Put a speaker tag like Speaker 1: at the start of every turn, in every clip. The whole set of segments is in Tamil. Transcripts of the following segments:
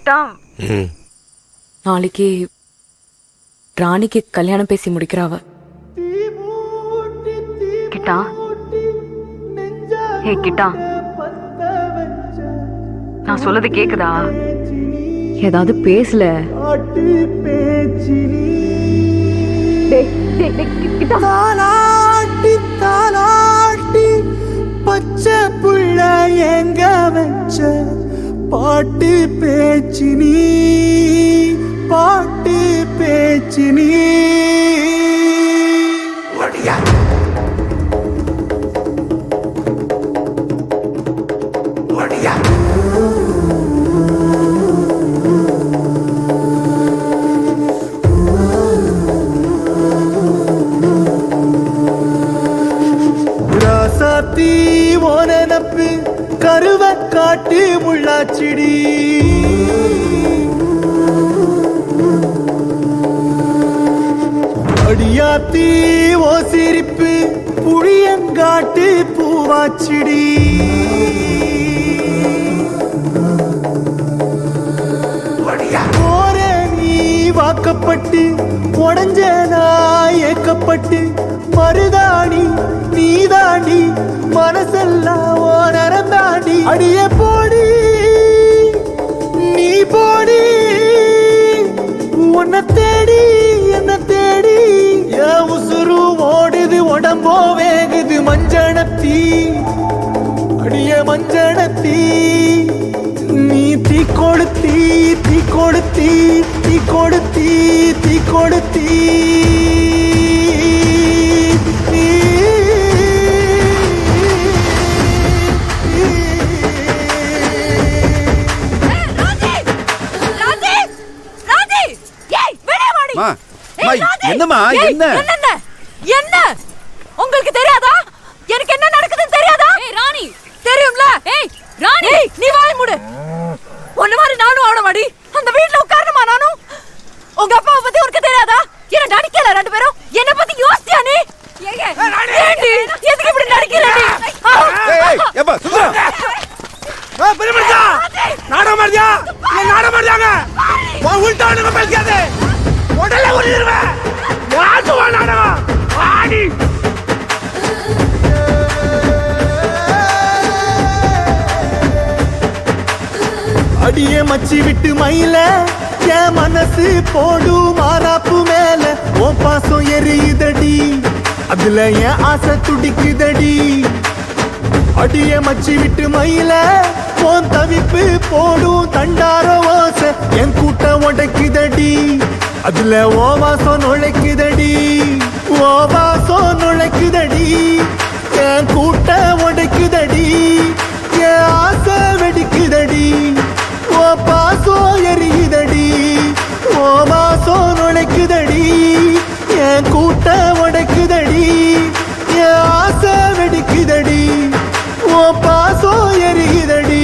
Speaker 1: கிட்டா நாளைக்கு ராணிக்கு கல்யாணம் பேசி முடிக்கிறாவ. கிட்டா ஏ கிட்டா, நான் சொல்றது கேக்குதா? ஏதாவது பேசல.
Speaker 2: தாலாட்டி தாலாட்டி பச்சை புள்ள எங்க வச்ச பாட்டு பேச்சு நீ, பாட்டு பேச்சு நீ. ராசாத்தி ஓனப்பு கருவ காட்டு முள்ளாச்சிடி, அடியாத்தி ஓ சிரிப்பு புளியங்காட்டு பூவாச்சிடி. போற நீ வாக்கப்பட்டு உடஞ்ச நாய் ஏக்கப்பட்டு மருதாணி நீ தாண்டி மனசெல்லாம் ஓ நரந்தாண்டி. அடிய போடி நீ போடி, உன்னை தேடி என்ன தேடி என் உசுரு ஓடுது உடம்போ வேகுது மஞ்சனத்தீ, அடிய மஞ்சனத்தீ. நீ தீ கொடுத்தீ தீ கொடுத்தீ தீ கொடுத்தீ தீ கொடுத்தீ.
Speaker 3: என்னமா என்ன
Speaker 1: என்ன உங்களுக்கு தெரியாதா? எனக்கு என்ன நடக்குதுன்னு தெரியாதா? ராணி தெரியும்ல. ராணி நீ வாய் மூடு. ஒண்ணு மாதிரி நானும் ஆவணமாடி அந்த வீட்டுல உட்காரணுமா? நானும் உங்க அப்பாவை பத்தி உனக்கு தெரியாதா? என்ன நடிக்கல ரெண்டு பேரும்? என்ன பத்தி யோசிச்சியா நீ? ஏண்டி எதுக்கு இப்படி நடிக்கிற நீ?
Speaker 2: நாடகம் மாதிரியா நாடகம் மாதிரியாங்க உள்டானுங்க பேசாதே, உடனே உருவேன் நாடகம் ஆடி. அடிய மச்சி விட்டு மயில என் மனசு போடு மாறாப்பு மேல ஓ பாசம் எரியுதடி, அதுல என் ஆசை துடிக்குதடி. அடிய மச்சி விட்டு மயில போன் தவிப்பு போடும் தண்டார ஓசை என் கூட்டம் உடைக்குதடி, அதுல ஓ வாசம் நுழைக்குதடி, ஓ வாசம் நுழைக்குதடி. என் கூட்டம் உடைக்குதடி, என் ஆசை வெடிக்குதடி, ஓ பாசம் எரியுதடி, ஓ வாசம் நுழைக்குதடி. என் கூட்டம் உடைக்குதடி, என் ஆசை வெடிக்குதடி, ஓ பாசம் எரியுதடி.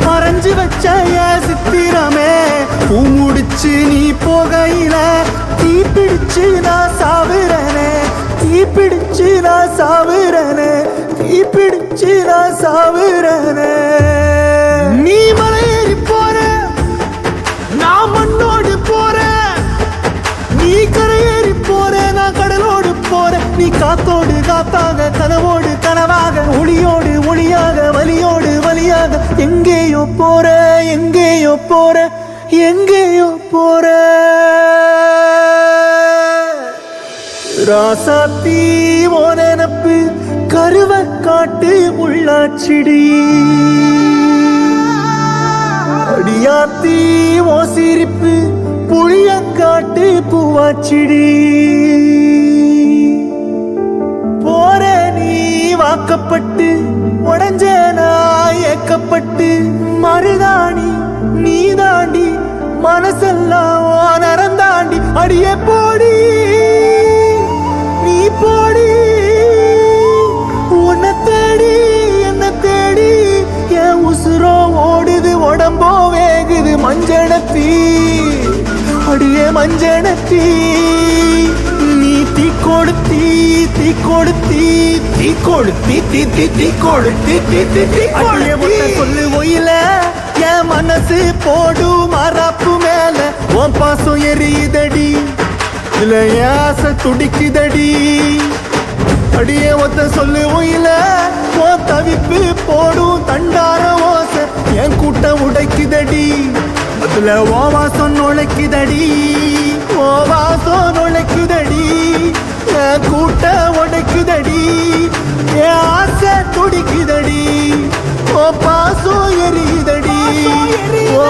Speaker 2: மறைஞ்சு வச்ச சித்திரமே பூ முடிச்சு நீ போகையில தீ பிடிச்சு நான் சாவுறனே, தீ பிடிச்சு நான் சாவுறனே, தீ பிடிச்சு நான் சாவுறனே. நீ மலையேறி போற நான் மண்ணோடு போற, நீ கரையேறி போற நான் கடலோடு போற. நீ காத்தோடு காத்தாக கனவோடு கனவாக ஒளியோடு ஒளியாக வலியோடு வலியாக எங்கேயோ போற எங்கேயோ போற எங்கேயோ போற. ராசாத்தி ஓ நெனப்பு கருவ காட்டு முள்ளாச்சிடி. அடியாத்தி ஓ சிரிப்பு புளியங்காட்டு பூவாச்சிடி போற நீ வாக்கப்பட்டு உடஞ்ச நான் ஏக்கப்பட்டு மருதாணி நீ தாண்டி மனசெல்லாம் நரந்தாண்டி அடியே போடி நீ போடி உன்னை தேடி என்ன தேடி என் உசுரோ ஓடுது உடம்போ வேகுது மஞ்சனத்தி அடியே மஞ்சனத்தி நீ தீ கொடுத்தி தீ கொடுத்தி தீ கொடுத்தி தீ தீ தீ கொடுத்தி தீ தீ தீ கொடுத்தி சொல்லு ஒயில என் மனசு போடு மரப்பு மேல உன் பாசம் எரியுதடி இதுல என் ஆசை துடிக்குதடி அடியே ஒத்த சொல்லு ஒயில உன் தவிப்பு போடும் தண்டார ஓசை என் கூட்டம் உடைக்குதடி அதுல ஓ வாசம் நுழைக்குதடி ஓ வாசம் நுழைக்குதடி என் கூட்ட உடைக்குதடி என் ஆசை துடிக்குதடி ஓ பாசம் எரியுதடி ஓ